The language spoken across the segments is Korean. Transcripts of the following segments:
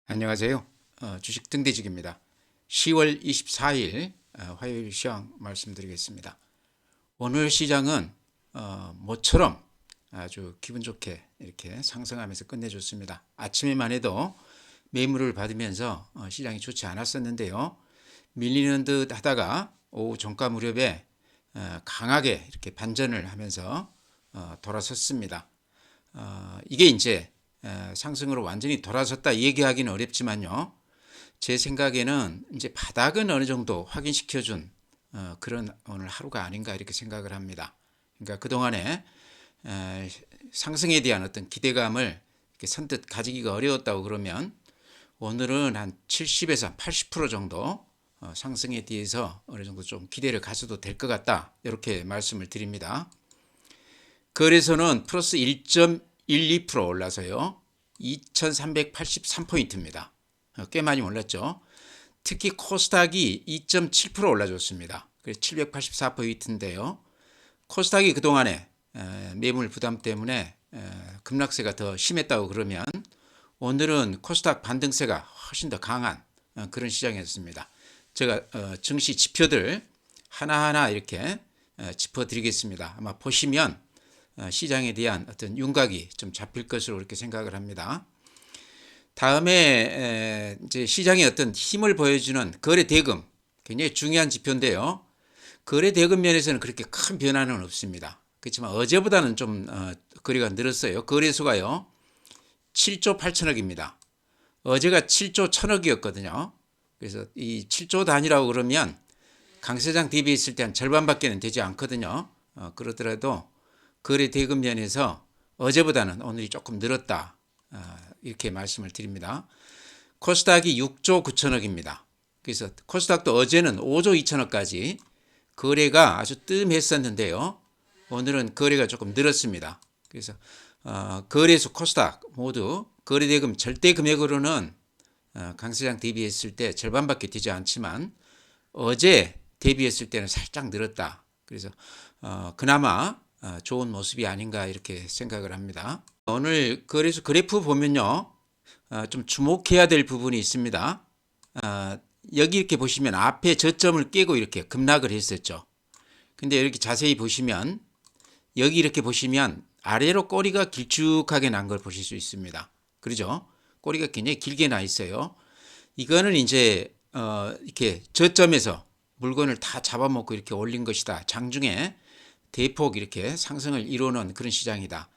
안녕하세요. 주식 등대직입니다. 10월 24일 화요일 시황 말씀드리겠습니다. 오늘 시장은 모처럼 아주 기분 좋게 이렇게 상승하면서 끝내줬습니다. 아침에만 해도 매물을 받으면서 시장이 좋지 않았었는데요. 밀리는 듯 하다가 오후 종가 무렵에 강하게 이렇게 반전을 하면서 돌아섰습니다. 이게 이제 상승으로 완전히 돌아섰다 얘기하기는 어렵지만요. 제 생각에는 이제 바닥은 어느 정도 확인시켜준 그런 오늘 하루가 아닌가 이렇게 생각을 합니다. 그러니까 그동안에 상승에 대한 어떤 기대감을 이렇게 선뜻 가지기가 어려웠다고 그러면 오늘은 한 70에서 80% 정도 상승에 대해서 어느 정도 좀 기대를 가져도 될 것 같다 이렇게 말씀을 드립니다. 거래소는 플러스 1.12% 올라서요. 2383포인트입니다. 꽤 많이 올랐죠. 특히 코스닥이 2.7% 올라줬습니다. 그래서 784포인트인데요. 코스닥이 그동안에 매물 부담 때문에 급락세가 더 심했다고 그러면 오늘은 코스닥 반등세가 훨씬 더 강한 그런 시장이었습니다. 제가 증시 지표들 하나하나 이렇게 짚어드리겠습니다. 아마 보시면 시장에 대한 어떤 윤곽이 좀 잡힐 것으로 그렇게 생각을 합니다. 다음에 이제 시장의 어떤 힘을 보여주는 거래 대금 굉장히 중요한 지표인데요. 거래 대금 면에서는 그렇게 큰 변화는 없습니다. 그렇지만 어제보다는 좀 거래가 늘었어요. 거래수가요 7조 8천억입니다. 어제가 7조 1천억이었거든요. 그래서 이 7조 단위라고 그러면 강세장 대비했을 때 한 절반밖에는 되지 않거든요. 그러더라도 거래 대금 면에서 어제보다는 오늘이 조금 늘었다 이렇게 말씀을 드립니다. 코스닥이 6조 9천억입니다. 그래서 코스닥도 어제는 5조 2천억까지 거래가 아주 뜸했었는데요. 오늘은 거래가 조금 늘었습니다. 그래서 거래소 코스닥 모두 거래 대금 절대 금액으로는 강세장 대비했을 때 절반밖에 되지 않지만 어제 대비했을 때는 살짝 늘었다. 그래서 그나마 좋은 모습이 아닌가 이렇게 생각을 합니다. 오늘 거래소 그래프 보면요. 좀 주목해야 될 부분이 있습니다. 여기 이렇게 보시면 앞에 저점을 깨고 이렇게 급락을 했었죠. 근데 이렇게 자세히 보시면 여기 이렇게 보시면 아래로 꼬리가 길쭉하게 난 걸 보실 수 있습니다. 그러죠? 꼬리가 굉장히 길게 나 있어요. 이거는 이제 이렇게 저점에서 물건을 다 잡아먹고 이렇게 올린 것이다. 장중에 대폭 이렇게 상승을 이루는 그런 시장이다.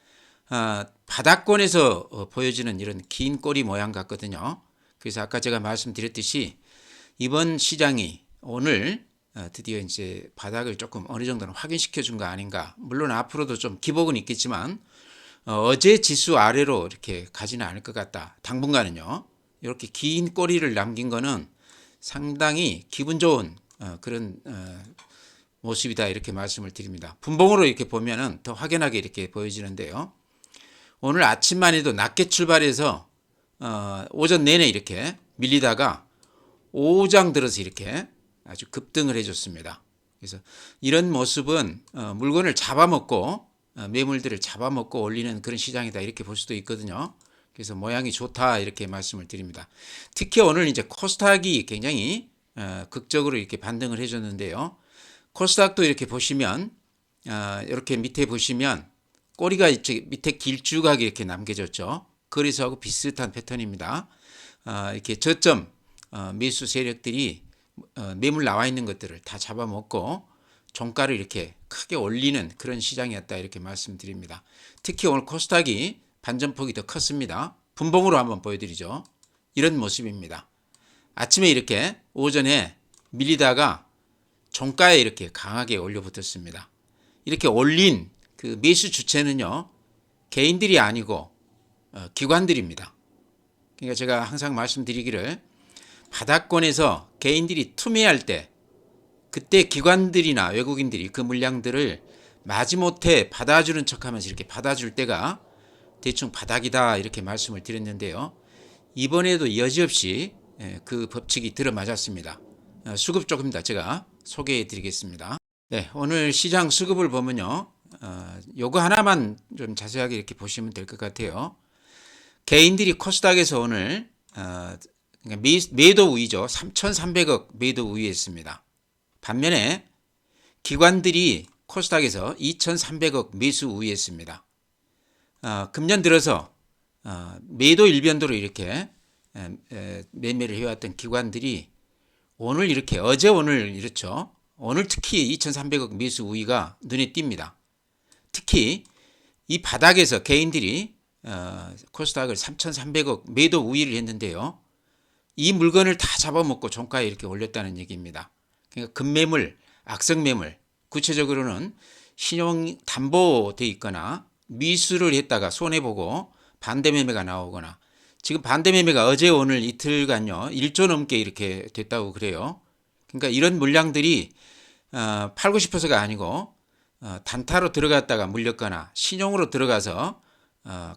바닥권에서 보여지는 이런 긴 꼬리 모양 같거든요. 그래서 아까 제가 말씀드렸듯이 이번 시장이 오늘 드디어 이제 바닥을 조금 어느 정도는 확인시켜 준 거 아닌가. 물론 앞으로도 좀 기복은 있겠지만 어제 지수 아래로 이렇게 가지는 않을 것 같다. 당분간은요. 이렇게 긴 꼬리를 남긴 거는 상당히 기분 좋은 그런 모습이다 이렇게 말씀을 드립니다. 분봉으로 이렇게 보면은 더 확연하게 이렇게 보여지는데요. 오늘 아침만 해도 낮게 출발해서 오전 내내 이렇게 밀리다가 오장 들어서 이렇게 아주 급등을 해줬습니다. 그래서 이런 모습은 물건을 잡아먹고 매물들을 잡아먹고 올리는 그런 시장이다 이렇게 볼 수도 있거든요. 그래서 모양이 좋다 이렇게 말씀을 드립니다. 특히 오늘 이제 코스닥이 굉장히 극적으로 이렇게 반등을 해줬는데요. 코스닥도 이렇게 보시면 이렇게 밑에 보시면 꼬리가 밑에 길쭉하게 이렇게 남겨졌죠. 거래소하고 비슷한 패턴입니다. 이렇게 저점 매수 세력들이 매물 나와 있는 것들을 다 잡아먹고 종가를 이렇게 크게 올리는 그런 시장이었다 이렇게 말씀드립니다. 특히 오늘 코스닥이 반전폭이 더 컸습니다. 분봉으로 한번 보여드리죠. 이런 모습입니다. 아침에 이렇게 오전에 밀리다가 종가에 이렇게 강하게 올려붙었습니다. 이렇게 올린 그 매수 주체는요, 개인들이 아니고 기관들입니다. 그러니까 제가 항상 말씀드리기를 바닥권에서 개인들이 투매할 때 그때 기관들이나 외국인들이 그 물량들을 마지못해 받아주는 척하면서 이렇게 받아줄 때가 대충 바닥이다 이렇게 말씀을 드렸는데요. 이번에도 여지없이 그 법칙이 들어맞았습니다. 수급 조금 더 제가 소개해 드리겠습니다. 네, 오늘 시장 수급을 보면요. 요거 하나만 좀 자세하게 이렇게 보시면 될 것 같아요. 개인들이 코스닥에서 오늘 그러니까 매도 우위죠. 3,300억 매도 우위했습니다. 반면에 기관들이 코스닥에서 2,300억 매수 우위했습니다. 금년 들어서 매도 일변도로 이렇게 매매를 해왔던 기관들이 오늘 이렇게 어제 오늘 이렇죠. 오늘 특히 2,300억 매수 우위가 눈에 띕니다. 특히 이 바닥에서 개인들이 코스닥을 3,300억 매도 우위를 했는데요. 이 물건을 다 잡아먹고 종가에 이렇게 올렸다는 얘기입니다. 그러니까 급매물, 악성매물, 구체적으로는 신용 담보돼 있거나 미수를 했다가 손해보고 반대매매가 나오거나, 지금 반대매매가 어제 오늘 이틀간요 1조 넘게 이렇게 됐다고 그래요. 그러니까 이런 물량들이 팔고 싶어서가 아니고 단타로 들어갔다가 물렸거나 신용으로 들어가서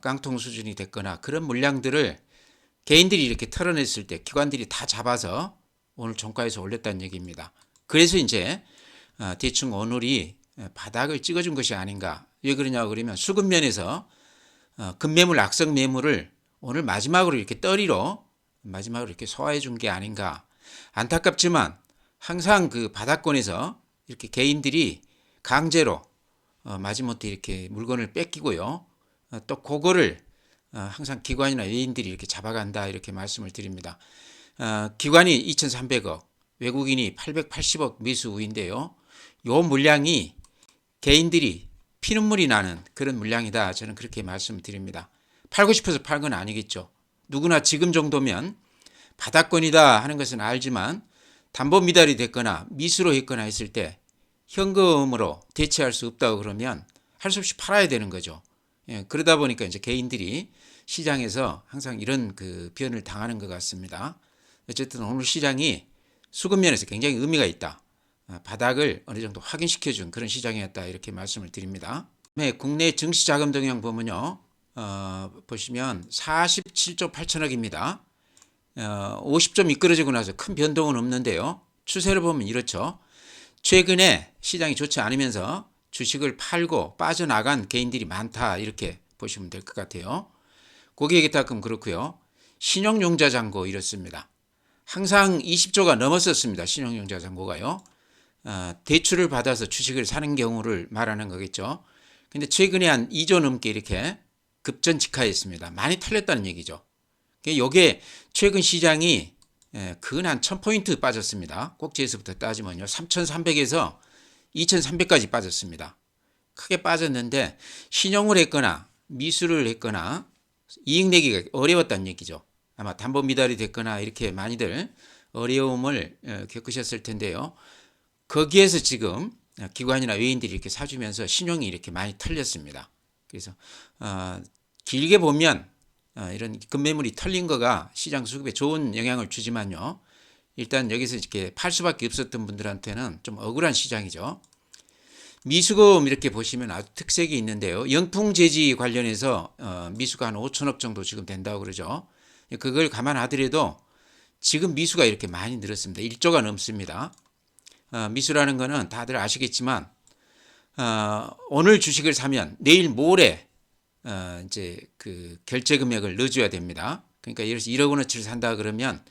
깡통 수준이 됐거나, 그런 물량들을 개인들이 이렇게 털어냈을 때 기관들이 다 잡아서 오늘 종가에서 올렸다는 얘기입니다. 그래서 이제 대충 오늘이 바닥을 찍어준 것이 아닌가. 왜 그러냐고 그러면 수급면에서 급매물, 악성 매물을 오늘 마지막으로 이렇게 떨이로 마지막으로 이렇게 소화해 준 게 아닌가. 안타깝지만 항상 그 바닥권에서 이렇게 개인들이 강제로 마지못해 이렇게 물건을 뺏기고요. 또 그거를 항상 기관이나 외인들이 이렇게 잡아간다, 이렇게 말씀을 드립니다. 기관이 2,300억, 외국인이 880억 매수 우위인데요. 요 물량이 개인들이 피눈물이 나는 그런 물량이다, 저는 그렇게 말씀드립니다. 팔고 싶어서 팔 건 아니겠죠. 누구나 지금 정도면 바닥권이다 하는 것은 알지만 담보 미달이 됐거나 미수로 했거나 했을 때 현금으로 대체할 수 없다고 그러면 할 수 없이 팔아야 되는 거죠. 예, 그러다 보니까 이제 개인들이 시장에서 항상 이런 그 변을 당하는 것 같습니다. 어쨌든 오늘 시장이 수급면에서 굉장히 의미가 있다. 바닥을 어느 정도 확인시켜준 그런 시장이었다, 이렇게 말씀을 드립니다. 네, 국내 증시 자금 동향 보면요, 보시면 47조 8천억입니다. 50점 미끄러지고 나서 큰 변동은 없는데요. 추세를 보면 이렇죠. 최근에 시장이 좋지 않으면서 주식을 팔고 빠져나간 개인들이 많다, 이렇게 보시면 될 것 같아요. 고객의 탁금 그렇고요. 신용융자 잔고 이렇습니다. 항상 20조가 넘었었습니다. 신용융자 잔고가요. 대출을 받아서 주식을 사는 경우를 말하는 거겠죠. 근데 최근에 한 2조 넘게 이렇게 급전직하했습니다. 많이 털렸다는 얘기죠. 이게 최근 시장이 근 한 1000포인트 빠졌습니다. 꼭지에서부터 따지면요. 3300에서 2300까지 빠졌습니다. 크게 빠졌는데 신용을 했거나 미수를 했거나 이익 내기가 어려웠다는 얘기죠. 아마 담보 미달이 됐거나 이렇게 많이들 어려움을 겪으셨을 텐데요. 거기에서 지금 기관이나 외인들이 이렇게 사주면서 신용이 이렇게 많이 털렸습니다. 그래서 길게 보면 이런 급매물이 털린 거가 시장 수급에 좋은 영향을 주지만요. 일단 여기서 이렇게 팔 수밖에 없었던 분들한테는 좀 억울한 시장이죠. 미수금 이렇게 보시면 아주 특색이 있는데요. 영풍재지 관련해서 미수가 한 5천억 정도 지금 된다고 그러죠. 그걸 감안하더라도 지금 미수가 이렇게 많이 늘었습니다. 1조가 넘습니다. 미수라는 거는 다들 아시겠지만 오늘 주식을 사면 내일 모레 이제 그 결제 금액을 넣어줘야 됩니다. 그러니까 예를 들어서 1억 원어치를 산다 그러면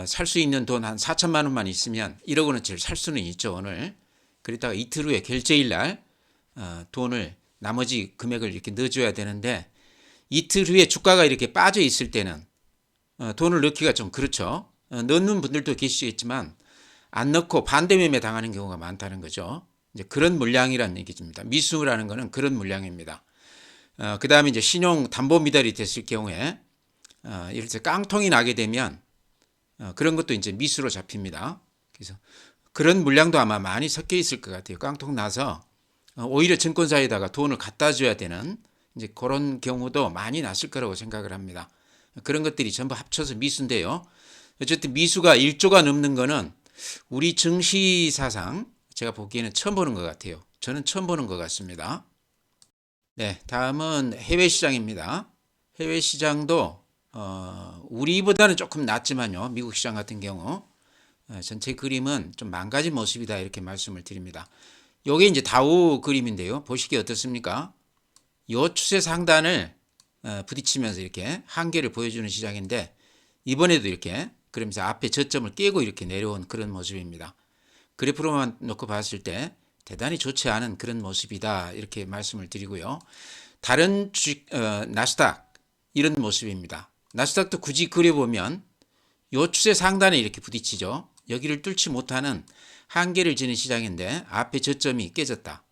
살 수 있는 돈 한 4천만 원만 있으면 1억 원어치를 살 수는 있죠, 오늘. 그러다가 이틀 후에 결제일 날 돈을 나머지 금액을 이렇게 넣어줘야 되는데, 이틀 후에 주가가 이렇게 빠져 있을 때는 돈을 넣기가 좀 그렇죠. 넣는 분들도 계시겠지만 안 넣고 반대매매 당하는 경우가 많다는 거죠. 이제 그런 물량이라는 얘기입니다. 미수라는 거는 그런 물량입니다. 그 다음에 이제 신용 담보 미달이 됐을 경우에 예를 들어 깡통이 나게 되면 그런 것도 이제 미수로 잡힙니다. 그래서 그런 물량도 아마 많이 섞여 있을 것 같아요. 깡통 나서 오히려 증권사에다가 돈을 갖다 줘야 되는 이제 그런 경우도 많이 났을 거라고 생각을 합니다. 그런 것들이 전부 합쳐서 미수인데요. 어쨌든 미수가 1조가 넘는 거는 우리 증시사상 제가 보기에는 처음 보는 것 같아요. 저는 처음 보는 것 같습니다. 네, 다음은 해외 시장입니다. 해외 시장도 우리보다는 조금 낫지만요. 미국 시장 같은 경우 전체 그림은 좀 망가진 모습이다, 이렇게 말씀을 드립니다. 요게 이제 다우 그림인데요. 보시기에 어떻습니까? 요 추세 상단을 부딪히면서 이렇게 한계를 보여주는 시장인데 이번에도 이렇게 그러면서 앞에 저점을 깨고 이렇게 내려온 그런 모습입니다. 그래프로만 놓고 봤을 때 대단히 좋지 않은 그런 모습이다 이렇게 말씀을 드리고요. 다른 나스닥 이런 모습입니다. 나스닥도 굳이 그려보면 요 추세 상단에 이렇게 부딪히죠. 여기를 뚫지 못하는 한계를 지는 시장인데 앞에 저점이 깨졌다.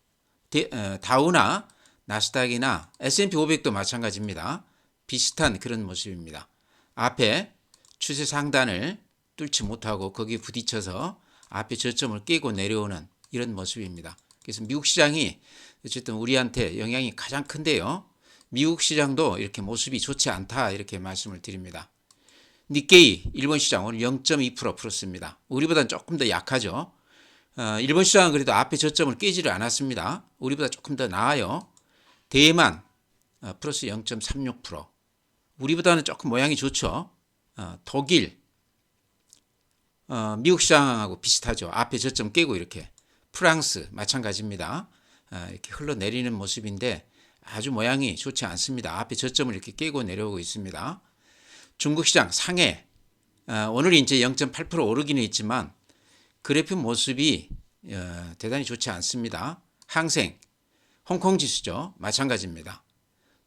다우나 나스닥이나 S&P 500도 마찬가지입니다. 비슷한 그런 모습입니다. 앞에 추세 상단을 뚫지 못하고 거기에 부딪혀서 앞에 저점을 깨고 내려오는 이런 모습입니다. 그래서 미국 시장이 어쨌든 우리한테 영향이 가장 큰데요. 미국 시장도 이렇게 모습이 좋지 않다 이렇게 말씀을 드립니다. 니케이 일본 시장 오늘 0.2% 플러스입니다. 우리보다는 조금 더 약하죠. 일본 시장은 그래도 앞에 저점을 깨지를 않았습니다. 우리보다 조금 더 나아요. 대만 플러스 0.36%. 우리보다는 조금 모양이 좋죠. 독일 미국 시장하고 비슷하죠. 앞에 저점 깨고 이렇게. 프랑스 마찬가지입니다. 이렇게 흘러내리는 모습인데 아주 모양이 좋지 않습니다. 앞에 저점을 이렇게 깨고 내려오고 있습니다. 중국 시장 상해 오늘 이제 0.8% 오르기는 했지만 그래프 모습이 대단히 좋지 않습니다. 항생 홍콩 지수죠. 마찬가지입니다.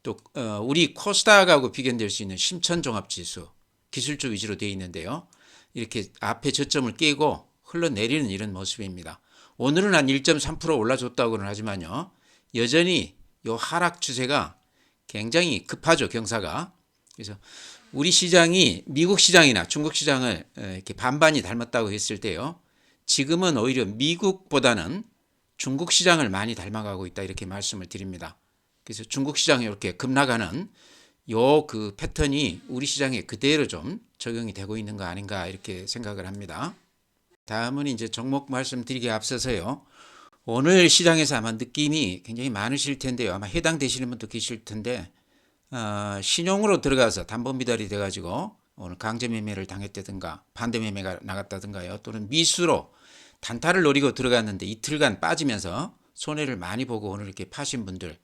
또 우리 코스닥하고 비견될 수 있는 심천종합지수 기술주 위주로 되어 있는데요. 이렇게 앞에 저점을 깨고 흘러내리는 이런 모습입니다. 오늘은 한 1.3% 올라줬다고는 하지만요. 여전히 이 하락 추세가 굉장히 급하죠. 경사가. 그래서 우리 시장이 미국 시장이나 중국 시장을 이렇게 반반이 닮았다고 했을 때요. 지금은 오히려 미국보다는 중국 시장을 많이 닮아가고 있다 이렇게 말씀을 드립니다. 그래서 중국 시장이 이렇게 급락하는 요 그 패턴이 우리 시장에 그대로 좀 적용이 되고 있는 거 아닌가 이렇게 생각을 합니다. 다음은 이제 종목 말씀드리기에 앞서서요. 오늘 시장에서 아마 느낌이 굉장히 많으실 텐데요. 아마 해당되시는 분도 계실 텐데 신용으로 들어가서 담보미달이 돼가지고 오늘 강제 매매를 당했다든가 반대 매매가 나갔다든가요. 또는 미수로 단타를 노리고 들어갔는데 이틀간 빠지면서 손해를 많이 보고 오늘 이렇게 파신 분들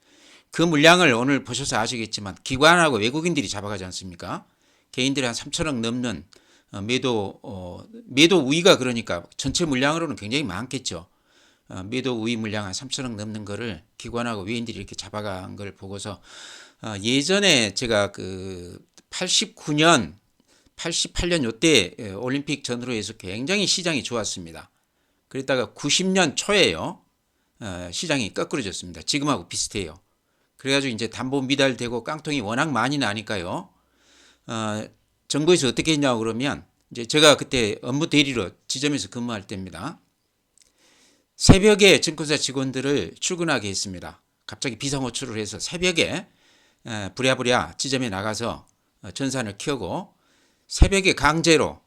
그 물량을 오늘 보셔서 아시겠지만 기관하고 외국인들이 잡아가지 않습니까? 개인들이 한 3천억 넘는 매도 우위가 그러니까 전체 물량으로는 굉장히 많겠죠. 매도 우위 물량 한 3천억 넘는 거를 기관하고 외인들이 이렇게 잡아간 걸 보고서 예전에 제가 그 89년, 88년 요때 올림픽 전후로 해서 굉장히 시장이 좋았습니다. 그랬다가 90년 초에요. 시장이 거꾸로졌습니다. 지금하고 비슷해요. 그래가지고 이제 담보 미달되고 깡통이 워낙 많이 나니까요. 정부에서 어떻게 했냐고 그러면 이제 제가 그때 업무 대리로 지점에서 근무할 때입니다. 새벽에 증권사 직원들을 출근하게 했습니다. 갑자기 비상호출을 해서 새벽에 부랴부랴 지점에 나가서 전산을 켜고 새벽에 강제로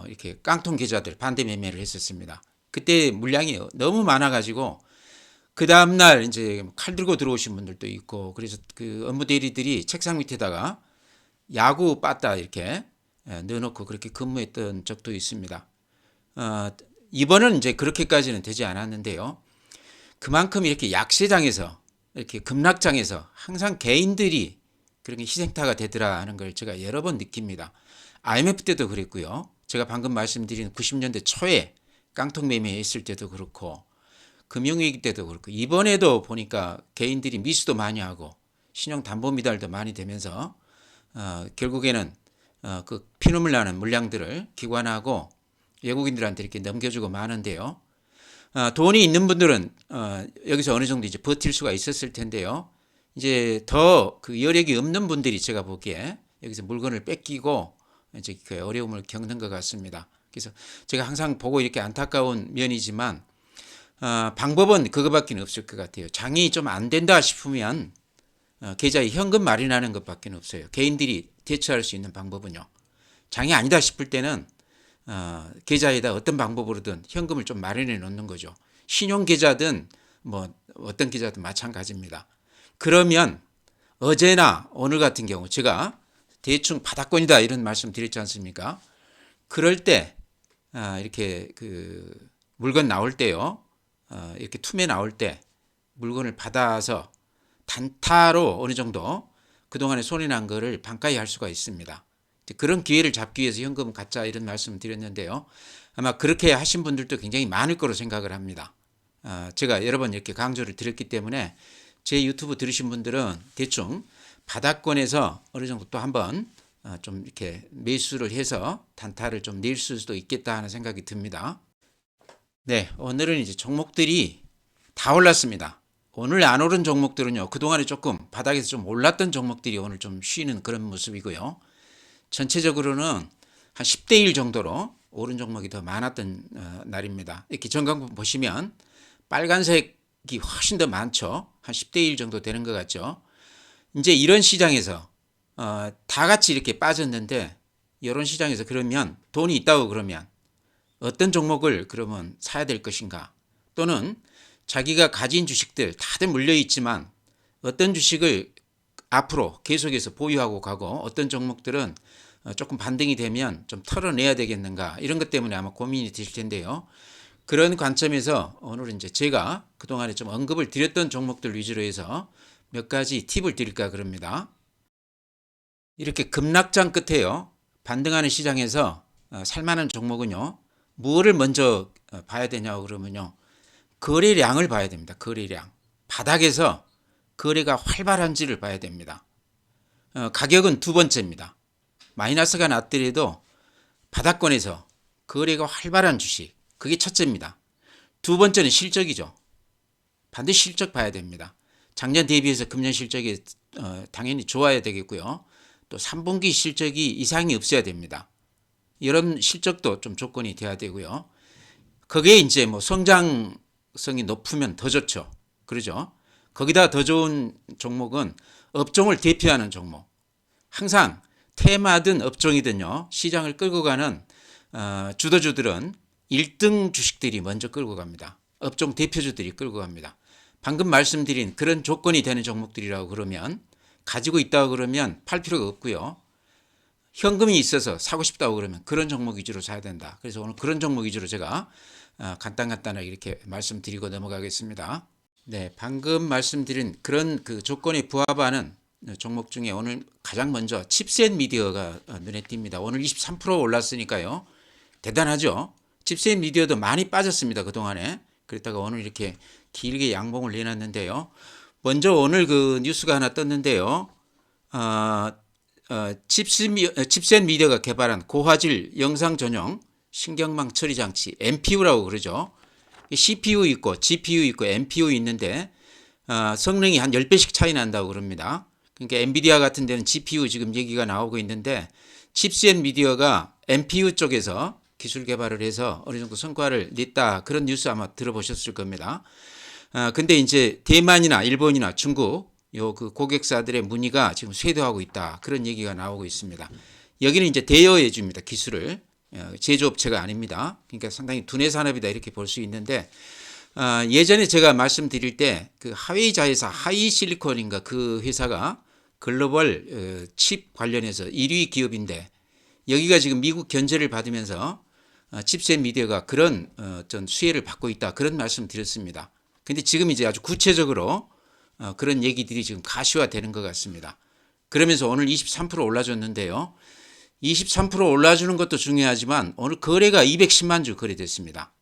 이렇게 깡통 계좌들 반대 매매를 했었습니다. 그때 물량이 너무 많아가지고 그 다음날 이제 칼 들고 들어오신 분들도 있고 그래서 그 업무 대리들이 책상 밑에다가 야구 빠따 이렇게 넣어놓고 그렇게 근무했던 적도 있습니다. 이번은 이제 그렇게까지는 되지 않았는데요. 그만큼 이렇게 약세장에서 이렇게 급락장에서 항상 개인들이 그렇게 희생타가 되더라 하는 걸 제가 여러 번 느낍니다. IMF 때도 그랬고요. 제가 방금 말씀드린 90년대 초에 깡통 매매했을 때도 그렇고 금융위기 때도 그렇고 이번에도 보니까 개인들이 미수도 많이 하고 신용담보미달도 많이 되면서 결국에는 그 피눈물 나는 물량들을 기관하고 외국인들한테 이렇게 넘겨주고 마는데요. 돈이 있는 분들은 여기서 어느 정도 이제 버틸 수가 있었을 텐데요. 이제 더 그 여력이 없는 분들이 제가 보기에 여기서 물건을 뺏기고 이제 그 어려움을 겪는 것 같습니다. 그래서 제가 항상 보고 이렇게 안타까운 면이지만 방법은 그거밖에 없을 것 같아요. 장이 좀 안 된다 싶으면 계좌에 현금 마련하는 것밖에 없어요. 개인들이 대처할 수 있는 방법은요. 장이 아니다 싶을 때는 계좌에다 어떤 방법으로든 현금을 좀 마련해 놓는 거죠. 신용계좌든 뭐 어떤 계좌든 마찬가지입니다. 그러면 어제나 오늘 같은 경우 제가 대충 바닥권이다 이런 말씀 드렸지 않습니까? 그럴 때 이렇게 그 물건 나올 때요. 이렇게 투매 나올 때 물건을 받아서 단타로 어느 정도 그동안에 손해난 거를 반가이 할 수가 있습니다. 그런 기회를 잡기 위해서 현금 갖자 이런 말씀을 드렸는데요. 아마 그렇게 하신 분들도 굉장히 많을 거로 생각을 합니다. 제가 여러 번 이렇게 강조를 드렸기 때문에 제 유튜브 들으신 분들은 대충 바닥권에서 어느 정도 또 한번 좀 이렇게 매수를 해서 단타를 좀 낼 수도 있겠다 하는 생각이 듭니다. 네, 오늘은 이제 종목들이 다 올랐습니다. 오늘 안 오른 종목들은요, 그동안에 조금 바닥에서 좀 올랐던 종목들이 오늘 좀 쉬는 그런 모습이고요. 전체적으로는 한 10대 1 정도로 오른 종목이 더 많았던 날입니다. 이렇게 전광판 보시면 빨간색이 훨씬 더 많죠. 한 10대 1 정도 되는 것 같죠. 이제 이런 시장에서 다 같이 이렇게 빠졌는데 이런 시장에서 그러면 돈이 있다고 그러면 어떤 종목을 그러면 사야 될 것인가, 또는 자기가 가진 주식들 다들 물려 있지만 어떤 주식을 앞으로 계속해서 보유하고 가고 어떤 종목들은 조금 반등이 되면 좀 털어내야 되겠는가, 이런 것 때문에 아마 고민이 되실 텐데요. 그런 관점에서 오늘은 이제 제가 그동안에 좀 언급을 드렸던 종목들 위주로 해서 몇 가지 팁을 드릴까 그럽니다. 이렇게 급락장 끝에요, 반등하는 시장에서 살만한 종목은요, 뭐를 먼저 봐야 되냐고 그러면요, 거래량을 봐야 됩니다. 거래량. 바닥에서 거래가 활발한지를 봐야 됩니다. 가격은 두 번째입니다. 마이너스가 났더라도 바닥권에서 거래가 활발한 주식, 그게 첫째입니다. 두 번째는 실적이죠. 반드시 실적 봐야 됩니다. 작년 대비해서 금년 실적이 당연히 좋아야 되겠고요. 또 3분기 실적이 이상이 없어야 됩니다. 이런 실적도 좀 조건이 돼야 되고요. 거기에 이제 뭐 성장성이 높으면 더 좋죠. 그러죠. 거기다 더 좋은 종목은 업종을 대표하는 종목. 항상 테마든 업종이든요, 시장을 끌고 가는 주도주들은 1등 주식들이 먼저 끌고 갑니다. 업종 대표주들이 끌고 갑니다. 방금 말씀드린 그런 조건이 되는 종목들이라고 그러면, 가지고 있다고 그러면 팔 필요가 없고요. 현금이 있어서 사고 싶다고 그러면 그런 종목 위주로 사야 된다. 그래서 오늘 그런 종목 위주로 제가 간단하게 이렇게 말씀드리고 넘어가겠습니다. 네, 방금 말씀드린 그런 그 조건에 부합하는 종목 중에 오늘 가장 먼저 칩셋 미디어가 눈에 띕니다. 오늘 23% 올랐으니까요, 대단하죠. 칩셋 미디어도 많이 빠졌습니다, 그동안에. 그랬다가 오늘 이렇게 길게 양봉을 내놨는데요. 먼저 오늘 그 뉴스가 하나 떴는데요. 칩셋 미디어가 개발한 고화질 영상 전용 신경망 처리 장치, NPU라고 그러죠. CPU 있고 GPU 있고 NPU 있는데 성능이 한 10배씩 차이 난다고 그럽니다. 그러니까 엔비디아 같은 데는 GPU 지금 얘기가 나오고 있는데, 칩셋 미디어가 NPU 쪽에서 기술 개발을 해서 어느 정도 성과를 냈다, 그런 뉴스 아마 들어보셨을 겁니다. 근데 이제 대만이나 일본이나 중국 그 고객사들의 문의가 지금 쇄도하고 있다, 그런 얘기가 나오고 있습니다. 여기는 이제 대여해 줍니다, 기술을. 제조업체가 아닙니다. 그러니까 상당히 두뇌 산업이다, 이렇게 볼 수 있는데, 예전에 제가 말씀드릴 때 그 하웨이자회사 하이실리콘인가, 그 회사가 글로벌 칩 관련해서 1위 기업인데, 여기가 지금 미국 견제를 받으면서 칩셋 미디어가 그런 어떤 수혜를 받고 있다, 그런 말씀 드렸습니다. 근데 지금 이제 아주 구체적으로 그런 얘기들이 지금 가시화되는 것 같습니다. 그러면서 오늘 23% 올라줬는데요. 23% 올라주는 것도 중요하지만 오늘 거래가 210만 주 거래됐습니다.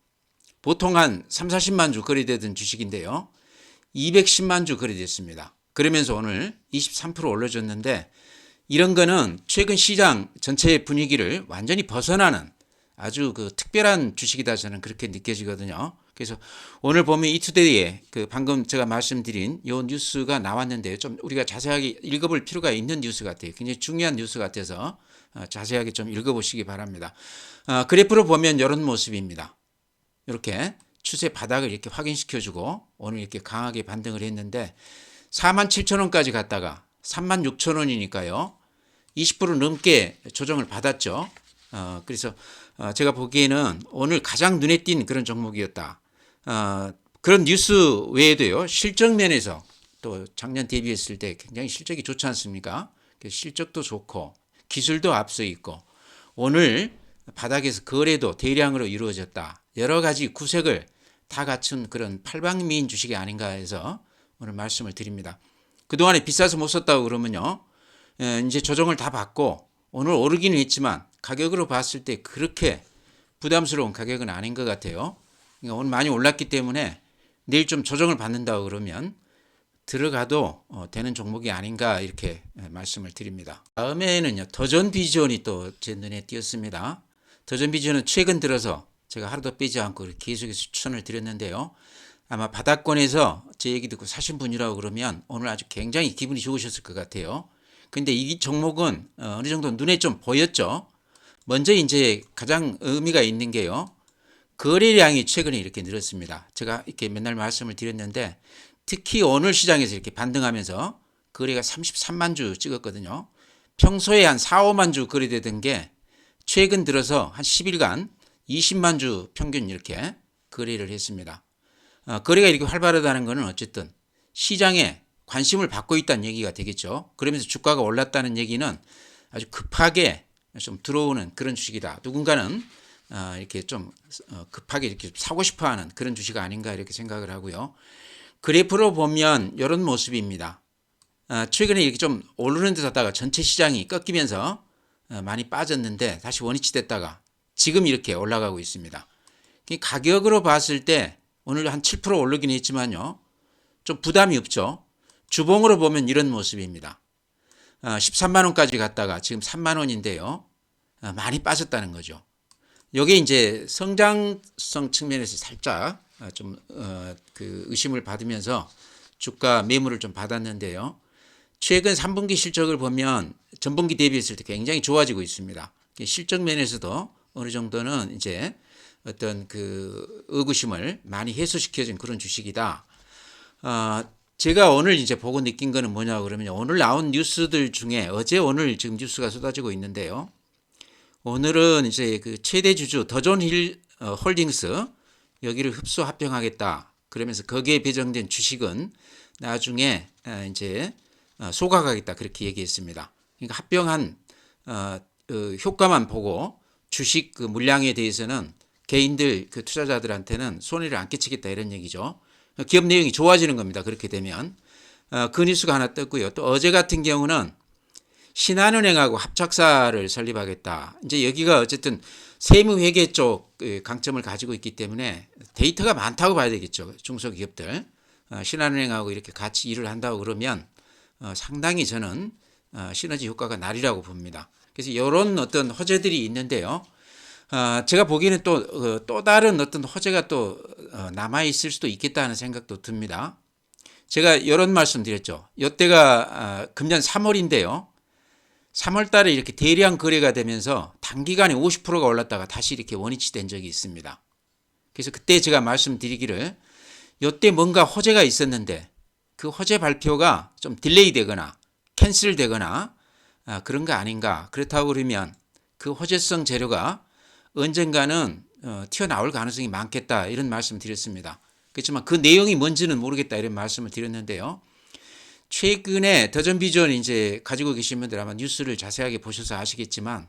보통 한 3, 40만 주 거래되던 주식인데요. 210만 주 거래됐습니다. 그러면서 오늘 23% 올라줬는데, 이런 거는 최근 시장 전체의 분위기를 완전히 벗어나는 아주 그 특별한 주식이다, 저는 그렇게 느껴지거든요. 그래서 오늘 보면 이투데이에 그 방금 제가 말씀드린 요 뉴스가 나왔는데요. 좀 우리가 자세하게 읽어볼 필요가 있는 뉴스 같아요. 굉장히 중요한 뉴스 같아서 자세하게 좀 읽어보시기 바랍니다. 그래프로 보면 이런 모습입니다. 이렇게 추세 바닥을 이렇게 확인시켜주고 오늘 이렇게 강하게 반등을 했는데 47,000원까지 갔다가 36,000원이니까요. 20% 넘게 조정을 받았죠. 그래서 제가 보기에는 오늘 가장 눈에 띈 그런 종목이었다. 그런 뉴스 외에도요, 실적 면에서 또 작년 대비했을 때 굉장히 실적이 좋지 않습니까? 실적도 좋고 기술도 앞서 있고 오늘 바닥에서 거래도 대량으로 이루어졌다. 여러 가지 구색을 다 갖춘 그런 팔방미인 주식이 아닌가 해서 오늘 말씀을 드립니다. 그동안에 비싸서 못 썼다고 그러면요, 이제 조정을 다 받고 오늘 오르기는 했지만 가격으로 봤을 때 그렇게 부담스러운 가격은 아닌 것 같아요. 그러니까 오늘 많이 올랐기 때문에 내일 좀 조정을 받는다고 그러면 들어가도 되는 종목이 아닌가 이렇게 말씀을 드립니다. 다음에는요, 더전비전이 또 제 눈에 띄었습니다. 더전비전은 최근 들어서 제가 하루도 빼지 않고 계속해서 추천을 드렸는데요. 아마 바닥권에서 제 얘기 듣고 사신 분이라고 그러면 오늘 아주 굉장히 기분이 좋으셨을 것 같아요. 근데 이 종목은 어느 정도 눈에 좀 보였죠. 먼저 이제 가장 의미가 있는 게요. 거래량이 최근에 이렇게 늘었습니다. 제가 이렇게 맨날 말씀을 드렸는데 특히 오늘 시장에서 이렇게 반등하면서 거래가 33만 주 찍었거든요. 평소에 한 4, 5만 주 거래되던 게 최근 들어서 한 10일간 20만 주 평균 이렇게 거래를 했습니다. 거래가 이렇게 활발하다는 것은 어쨌든 시장에 관심을 받고 있다는 얘기가 되겠죠. 그러면서 주가가 올랐다는 얘기는 아주 급하게 좀 들어오는 그런 주식이다. 누군가는 이렇게 좀 급하게 이렇게 사고 싶어하는 그런 주식 아닌가 이렇게 생각을 하고요. 그래프로 보면 이런 모습입니다. 최근에 이렇게 좀 오르는 듯 하다가 전체 시장이 꺾이면서 많이 빠졌는데 다시 원위치 됐다가 지금 이렇게 올라가고 있습니다. 가격으로 봤을 때 오늘 한 7% 오르긴 했지만요. 좀 부담이 없죠. 주봉으로 보면 이런 모습입니다. 13만 원까지 갔다가 지금 3만 원인데요. 많이 빠졌다는 거죠. 이게 이제 성장성 측면에서 살짝 좀 그 의심을 받으면서 주가 매물을 좀 받았는데요. 최근 3분기 실적을 보면 전분기 대비했을 때 굉장히 좋아지고 있습니다. 실적 면에서도 어느 정도는 이제 어떤 그 의구심을 많이 해소시켜준 그런 주식이다. 제가 오늘 이제 보고 느낀 거는 뭐냐 그러면 오늘 나온 뉴스들 중에 어제 오늘 지금 뉴스가 쏟아지고 있는데요. 오늘은 이제 그 최대 주주 더존힐 홀딩스 여기를 흡수 합병하겠다. 그러면서 거기에 배정된 주식은 나중에 이제 소각하겠다 그렇게 얘기했습니다. 그러니까 합병한 효과만 보고 주식 그 물량에 대해서는 개인들 그 투자자들한테는 손해를 안 끼치겠다 이런 얘기죠. 기업 내용이 좋아지는 겁니다. 그렇게 되면 그 뉴스가 하나 떴고요. 또 어제 같은 경우는 신한은행하고 합작사를 설립하겠다. 이제 여기가 어쨌든 세무회계 쪽 강점을 가지고 있기 때문에 데이터가 많다고 봐야 되겠죠. 중소기업들. 신한은행하고 이렇게 같이 일을 한다고 그러면 상당히 저는 시너지 효과가 나리라고 봅니다. 그래서 이런 어떤 호재들이 있는데요. 제가 보기에는 또 다른 어떤 호재가 또 남아있을 수도 있겠다는 생각도 듭니다. 제가 이런 말씀 드렸죠. 이때가 금년 3월인데요. 3월 달에 이렇게 대량 거래가 되면서 단기간에 50%가 올랐다가 다시 이렇게 원위치 된 적이 있습니다. 그래서 그때 제가 말씀드리기를 이때 뭔가 호재가 있었는데 그 호재 발표가 좀 딜레이 되거나 캔슬 되거나 그런 거 아닌가. 그렇다고 그러면 그 호재성 재료가 언젠가는 튀어나올 가능성이 많겠다 이런 말씀 드렸습니다. 그렇지만 그 내용이 뭔지는 모르겠다 이런 말씀을 드렸는데요. 최근에 더전비전 이제 가지고 계신 분들 아마 뉴스를 자세하게 보셔서 아시겠지만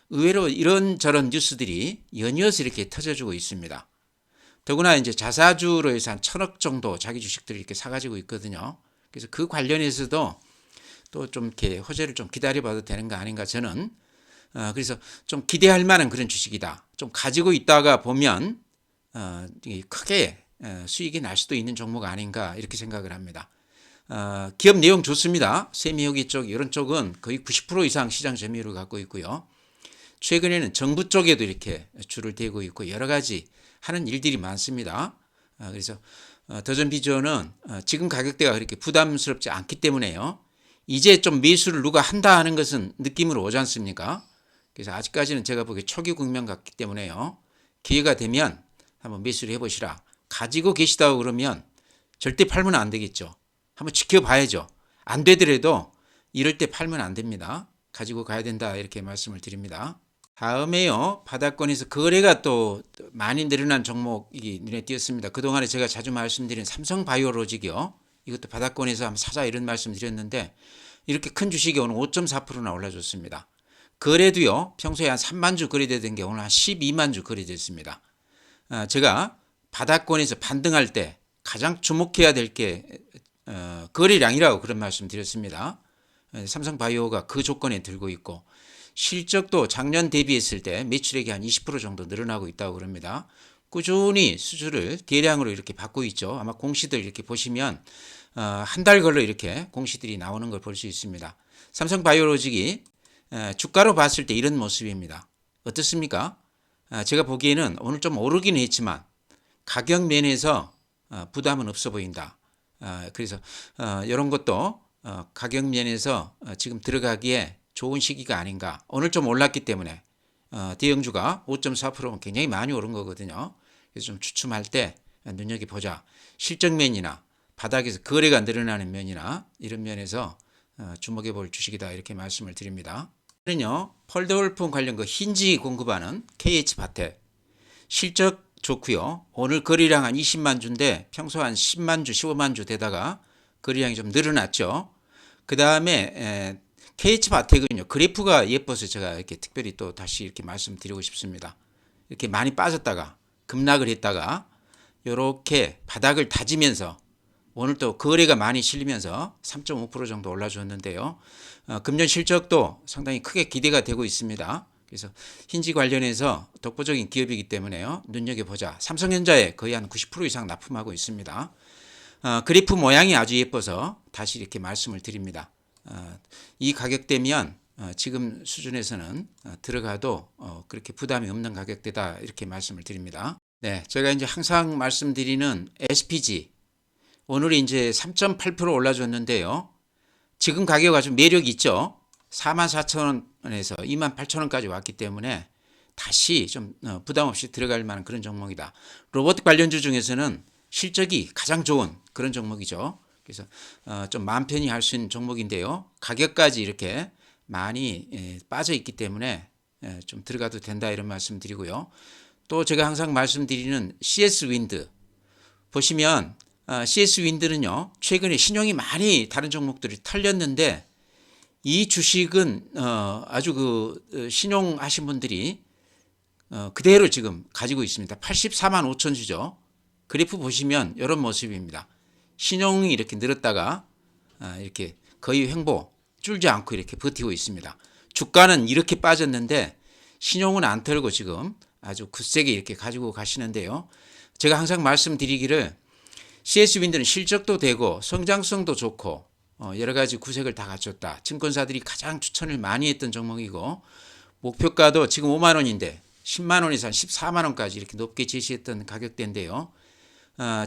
의외로 이런저런 뉴스들이 연이어서 이렇게 터져주고 있습니다. 더구나 이제 자사주로 해서 한 1,000억 정도 자기 주식들을 이렇게 사가지고 있거든요. 그래서 그 관련해서도 또 좀 이렇게 호재를 좀 기다려봐도 되는 거 아닌가 저는 그래서 좀 기대할 만한 그런 주식이다. 좀 가지고 있다가 보면 크게 수익이 날 수도 있는 종목 아닌가 이렇게 생각을 합니다. 기업 내용 좋습니다. 세미호기 쪽 이런 쪽은 거의 90% 이상 시장 점유율을 갖고 있고요. 최근에는 정부 쪽에도 이렇게 줄을 대고 있고 여러 가지 하는 일들이 많습니다. 그래서 더전비전은 지금 가격대가 그렇게 부담스럽지 않기 때문에요. 이제 좀 매수를 누가 한다 하는 것은 느낌으로 오지 않습니까? 그래서 아직까지는 제가 보기에 초기 국면 같기 때문에요. 기회가 되면 한번 매수를 해보시라. 가지고 계시다고 그러면 절대 팔면 안 되겠죠. 한번 지켜봐야죠. 안 되더라도 이럴 때 팔면 안 됩니다. 가지고 가야 된다 이렇게 말씀을 드립니다. 다음에요. 바닥권에서 거래가 또 많이 늘어난 종목이 눈에 띄었습니다. 그동안에 제가 자주 말씀드린 삼성바이오로직이요. 이것도 바닥권에서 한번 사자 이런 말씀 드렸는데 이렇게 큰 주식이 오늘 5.4%나 올라줬습니다. 거래도요. 평소에 한 3만 주 거래되던 게 오늘 한 12만 주 거래됐습니다. 제가 바닥권에서 반등할 때 가장 주목해야 될 게 거래량이라고 그런 말씀 드렸습니다. 삼성바이오가 그 조건에 들고 있고 실적도 작년 대비했을 때 매출액이 한 20% 정도 늘어나고 있다고 그럽니다. 꾸준히 수주를 대량으로 이렇게 받고 있죠. 아마 공시들 이렇게 보시면 한 달 걸러 이렇게 공시들이 나오는 걸 볼 수 있습니다. 삼성바이오로직이 주가로 봤을 때 이런 모습입니다. 어떻습니까? 제가 보기에는 오늘 좀 오르긴 했지만 가격 면에서 부담은 없어 보인다. 그래서 이런 것도 가격 면에서 지금 들어가기에 좋은 시기가 아닌가. 오늘 좀 올랐기 때문에 대형주가 5.4%면 굉장히 많이 오른 거거든요. 그래서 좀 추첨할 때 눈여겨보자. 실적 면이나 바닥에서 거래가 늘어나는 면이나 이런 면에서 주목해 볼 주식이다 이렇게 말씀을 드립니다. 는요 폴더올품 관련 그 힌지 공급하는 KH바텍 실적 좋고요. 오늘 거래량 한 20만 주인데 평소 한 10만 주, 15만 주 되다가 거래량이 좀 늘어났죠. 그 다음에 KH바텍은요 그래프가 예뻐서 제가 이렇게 특별히 또 다시 이렇게 말씀드리고 싶습니다. 이렇게 많이 빠졌다가 급락을 했다가 이렇게 바닥을 다지면서 오늘 또 거래가 많이 실리면서 3.5% 정도 올라줬는데요. 금년 실적도 상당히 크게 기대가 되고 있습니다. 그래서 힌지 관련해서 독보적인 기업이기 때문에요. 눈여겨보자. 삼성전자에 거의 한 90% 이상 납품하고 있습니다. 그래프 모양이 아주 예뻐서 다시 이렇게 말씀을 드립니다. 이 가격대면 지금 수준에서는 들어가도 그렇게 부담이 없는 가격대다 이렇게 말씀을 드립니다. 네, 제가 이제 항상 말씀드리는 SPG 오늘이 이제 3.8% 올라줬는데요. 지금 가격 아주 매력이 있죠. 44,000원에서 28,000원까지 왔기 때문에 다시 좀 부담 없이 들어갈 만한 그런 종목이다. 로봇 관련주 중에서는 실적이 가장 좋은 그런 종목이죠. 그래서 좀 마음 편히 할 수 있는 종목인데요. 가격까지 이렇게 많이 빠져 있기 때문에 좀 들어가도 된다 이런 말씀 드리고요. 또 제가 항상 말씀드리는 CS 윈드 보시면 CS 윈드는요 최근에 신용이 많이 다른 종목들이 털렸는데 이 주식은 아주 그 신용하신 분들이 그대로 지금 가지고 있습니다. 84만 5천 주죠. 그래프 보시면 이런 모습입니다. 신용이 이렇게 늘었다가 이렇게 거의 횡보 줄지 않고 이렇게 버티고 있습니다. 주가는 이렇게 빠졌는데 신용은 안 털고 지금 아주 굳세게 이렇게 가지고 가시는데요. 제가 항상 말씀드리기를 CS 윈드는 실적도 되고 성장성도 좋고 여러 가지 구색을 다 갖췄다. 증권사들이 가장 추천을 많이 했던 종목이고 목표가도 지금 5만 원인데 10만 원에서 한 14만 원까지 이렇게 높게 제시했던 가격대인데요.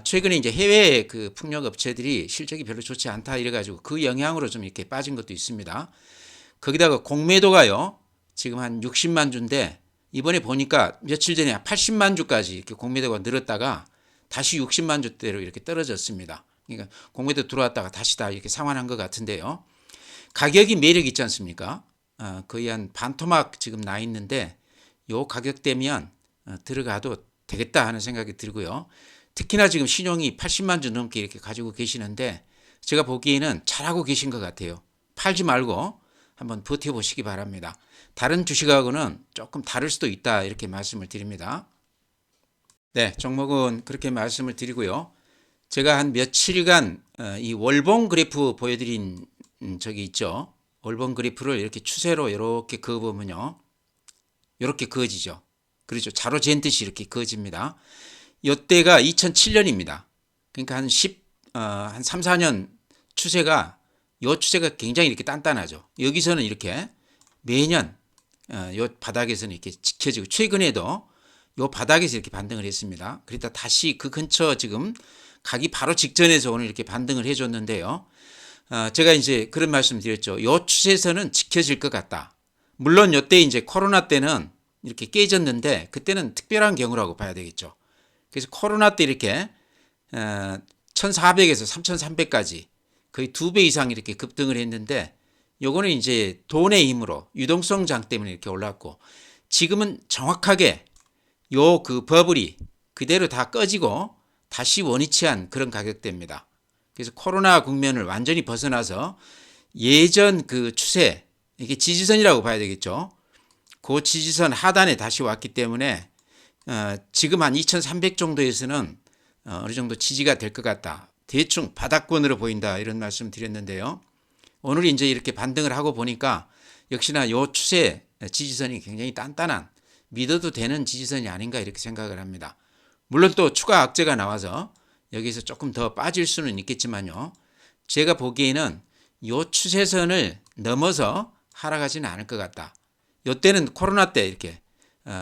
최근에 이제 해외 그 풍력 업체들이 실적이 별로 좋지 않다 이래가지고 그 영향으로 좀 이렇게 빠진 것도 있습니다. 거기다가 공매도가요 지금 한 60만 주인데 이번에 보니까 며칠 전에 80만 주까지 이렇게 공매도가 늘었다가 다시 60만 주대로 이렇게 떨어졌습니다. 그러니까 공매도 들어왔다가 다시 다 이렇게 상환한 것 같은데요. 가격이 매력 있지 않습니까? 거의 한 반토막 지금 나 있는데 요 가격대면 들어가도 되겠다 하는 생각이 들고요. 특히나 지금 신용이 80만 주 넘게 이렇게 가지고 계시는데 제가 보기에는 잘하고 계신 것 같아요. 팔지 말고 한번 버텨보시기 바랍니다. 다른 주식하고는 조금 다를 수도 있다 이렇게 말씀을 드립니다. 네, 종목은 그렇게 말씀을 드리고요. 제가 한 며칠간 이 월봉 그래프 보여드린 적이 있죠. 월봉 그래프를 이렇게 추세로 이렇게 그어보면요. 이렇게 그어지죠. 그렇죠. 자로 잰 듯이 이렇게 그어집니다. 이때가 2007년입니다. 그러니까 한 3, 4년 추세가 이 추세가 굉장히 이렇게 단단하죠. 여기서는 이렇게 매년 이 바닥에서는 이렇게 지켜지고 최근에도 이 바닥에서 이렇게 반등을 했습니다. 그러다 다시 그 근처 지금 가기 바로 직전에서 오늘 이렇게 반등을 해줬는데요. 제가 이제 그런 말씀 드렸죠. 이 추세에서는 지켜질 것 같다. 물론 이때 이제 코로나 때는 이렇게 깨졌는데 그때는 특별한 경우라고 봐야 되겠죠. 그래서 코로나 때 이렇게 1,400에서 3,300까지 거의 2배 이상 이렇게 급등을 했는데 요거는 이제 돈의 힘으로 유동성 장 때문에 이렇게 올랐고 지금은 정확하게 요 그 버블이 그대로 다 꺼지고 다시 원위치한 그런 가격대입니다. 그래서 코로나 국면을 완전히 벗어나서 예전 그 추세 이게 지지선이라고 봐야 되겠죠. 그 지지선 하단에 다시 왔기 때문에 지금 한 2,300 정도에서는 어느 정도 지지가 될 것 같다. 대충 바닥권으로 보인다 이런 말씀 드렸는데요. 오늘 이제 이렇게 반등을 하고 보니까 역시나 요 추세 지지선이 굉장히 단단한 믿어도 되는 지지선이 아닌가 이렇게 생각을 합니다. 물론 또 추가 악재가 나와서 여기서 조금 더 빠질 수는 있겠지만요. 제가 보기에는 요 추세선을 넘어서 하락하지는 않을 것 같다. 요때는 코로나 때 이렇게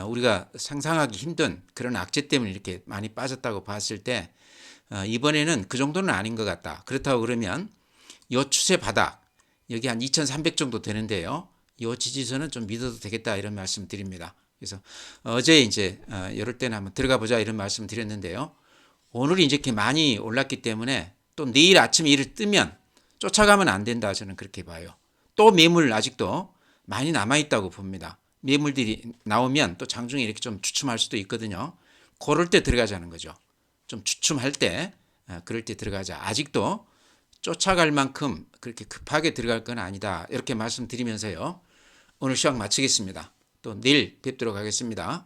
우리가 상상하기 힘든 그런 악재 때문에 이렇게 많이 빠졌다고 봤을 때 이번에는 그 정도는 아닌 것 같다. 그렇다고 그러면 요 추세 바닥 여기 한 2300 정도 되는데요. 요 지지선은 좀 믿어도 되겠다 이런 말씀 드립니다. 그래서 어제 이제 이럴 때는 한번 들어가 보자 이런 말씀 드렸는데요. 오늘이 이제 이렇게 많이 올랐기 때문에 또 내일 아침에 이를 뜨면 쫓아가면 안 된다 저는 그렇게 봐요. 또 매물 아직도 많이 남아있다고 봅니다. 매물들이 나오면 또 장중에 이렇게 좀 주춤할 수도 있거든요. 그럴 때 들어가자는 거죠. 좀 주춤할 때 그럴 때 들어가자. 아직도 쫓아갈 만큼 그렇게 급하게 들어갈 건 아니다. 이렇게 말씀드리면서요. 오늘 시황 마치겠습니다. 또 내일 뵙도록 하겠습니다.